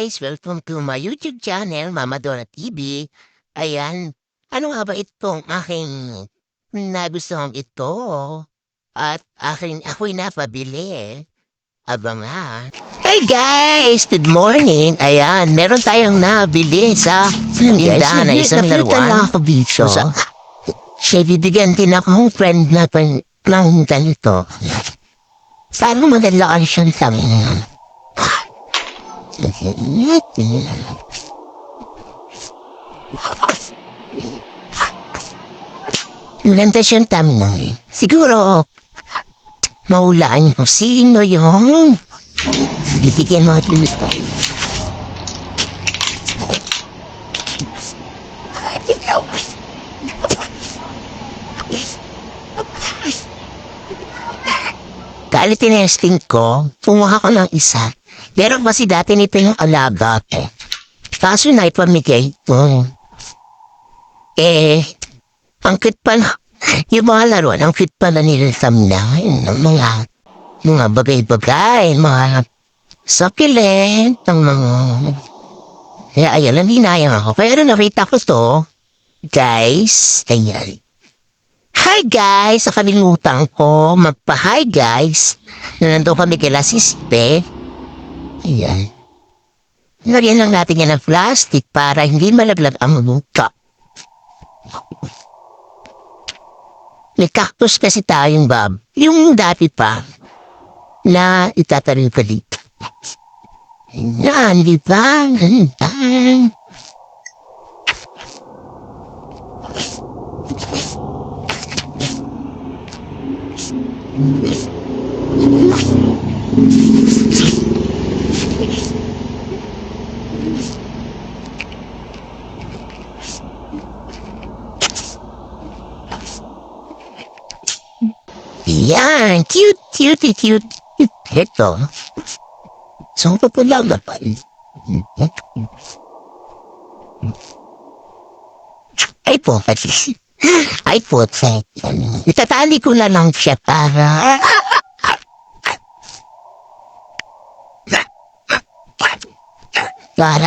guys! Welcome to my YouTube channel, Mama Dora TV. Ayan, ano nga ba itong aking nagustuhan ito? At ako'y napabili. Abangan. Hey guys! Good morning! Ayan, meron tayong nabili sa tindahan na isang laruan. Ako dito. Siya bibigyan din akong friend na ng ganito. Saan mo madalakan siyang tanong? Maganda siyang tamnay. Siguro, maulaan mo sino yung bibigyan mo at luto. Kali tinesting ko, kumuha ko ng isa. Pero kasi dati nito yung alaga ko. Kaso na ipamigay ko. Ang cute pala. Yung mga laruan, ang cute pala nila sa mga bagay-bagay, mga succulent, ang mga... Kaya ayan, naninayang ako. Pero nakita ko to, guys, ayan. Hi guys! Sa kalimutan ko, magpa-hi guys. Nandun kami kila Sispe. Ayan. Lagyan lang natin yan ng plastic para hindi malaglag ang mukha. May cactus kasi tayong Bob. Yung dati pa na itatanim ka dito. Ayan, di ba? Ayan. Yan, cute. Ito. So, papulang na pa. Ay po, pati. Ay po, itatali ko na lang siya para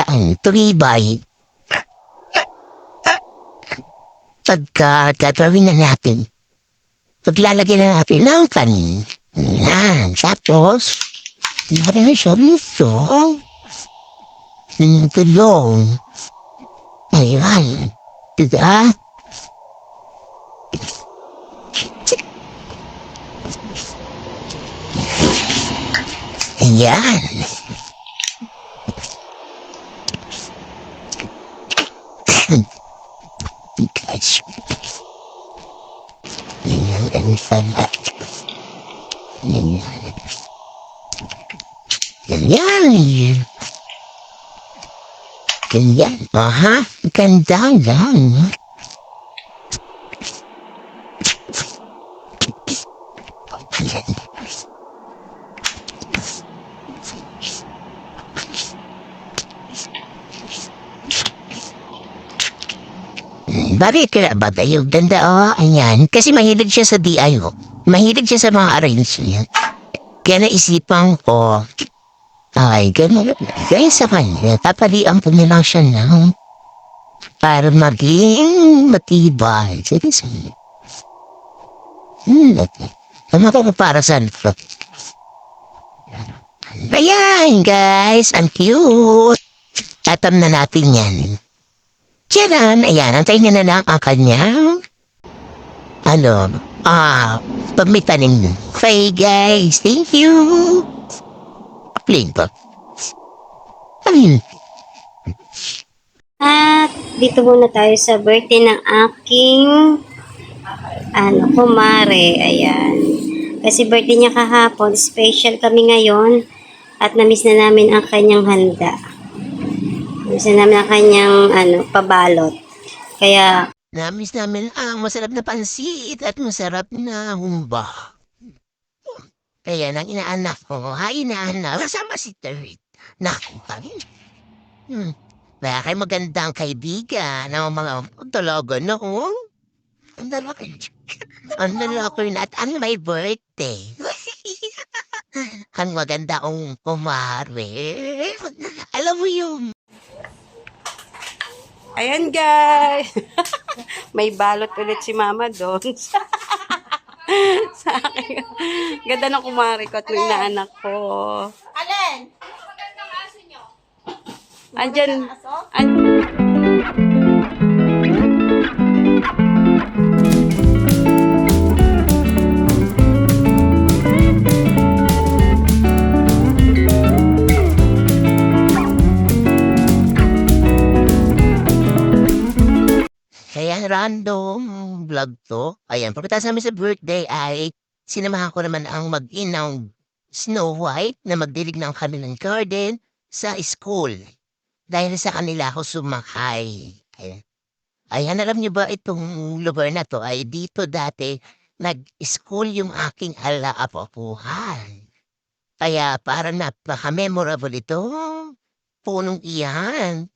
ang tulibay. Gagawin na natin. Paglalagyan na natin ng kanin. Yan. Tapos, lagyan na siya rito. Tulong. Ayan. Diba? Ayan. Because... Ganyan. Aha. Ganda lang. Bakit kaya ba tayo? Ganda ayan. Kasi mahilig siya sa DIY. Mahilig siya sa mga arrangement. Kaya naisipan ko, ay, gano'n. Kaya sa kanya, papalian ko nilang siya ng para maging matibay. Sige, sige. Ano ka para saan? Ayan, guys. Ang cute. Tatam na natin yan. Tiyaran, ayan, antayin na lang ang kanyang, pag may tanim. Okay, guys, thank you. Play ba? Ayun. At dito muna tayo sa birthday ng aking, kumare, ayan. Kasi birthday niya kahapon, special kami ngayon, at namiss na namin ang kanyang handa. Namiss na namin ang kanyang, pabalot. Kaya, Namiss namin ang masarap na pansit at masarap na humba. Kaya nang inaanak ko, inaanak, kasama si Terry. Naku, kaya kayo magandang kaibigan ng mga talaga noon. Ang lalaki na at ang may birthday. Ang maganda kong kumare. Alam mo yung Ayan guys. May balot ulit si mama doon. Sa akin. Ganda ng kumari ko at ng inaanak ko. Alin? Andyan. kaya random vlog to. Ayan, pagkatapos namin sa birthday ay sinamahan ko naman ang mag-inang Snow White na magdilig ng kanilang garden sa school. Dahil sa kanila ako sumakay. Ayan. Ayan, alam niyo ba itong lugar na to ay dito dati nag-school yung aking ala-apapuhan. Kaya parang napaka-memorable ito. Punong iyan.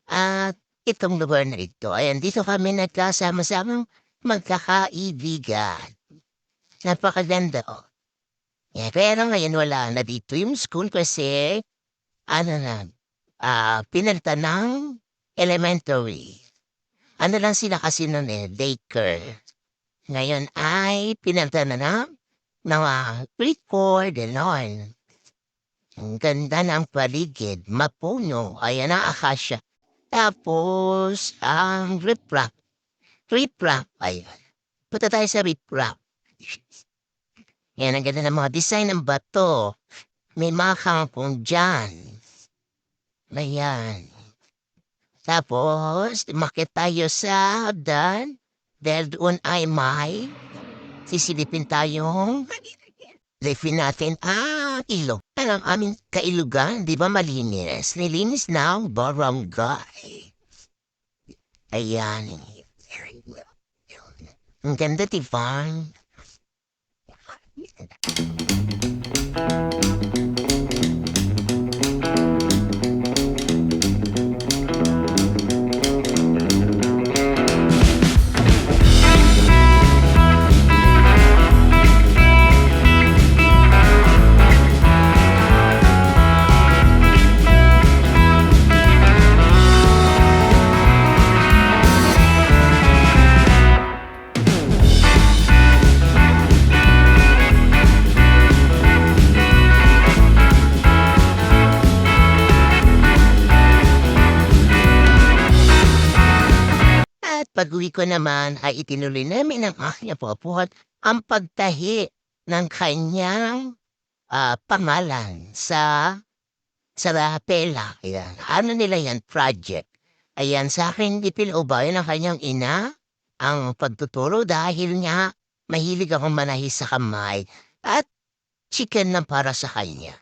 At itong lugar na ito, ayan, dito kami nagkasama-samang magkakaibigan. Napakaganda, oh. Yeah, kaya lang ngayon wala na dito yung school kasi, ano na, pinalitan ng elementary. Ano lang sila kasi nun daycare. Ngayon ay pinalitan na ng grade 4, gano'n. Ang ganda ng paligid, mapuno, ayan ang akasya. Tapos, ang riprap. Riprap, ayan. Punta tayo sa riprap. Yan, ang ganda ng mga design ng bato. May mga kangkong dyan. Ayan. Tapos, makit tayo sa hagdan. Dahil doon ay may sisilipin tayong lefin natin ilog. Ang aming kailugan, di ba malinis? Nilinis ng barangay. Ayan. Ang ganda, diba? At pag-uwi ko naman ay itinuloy namin ng aking apo-apo ang pagtahi ng kanyang pangalan sa rapela. Ayan. Ano nila yan? Project. Ayan, sa akin ipinaubayan ng kanyang ina ang pagtuturo dahil nga mahilig akong manahi sa kamay at chicken na para sa kanya.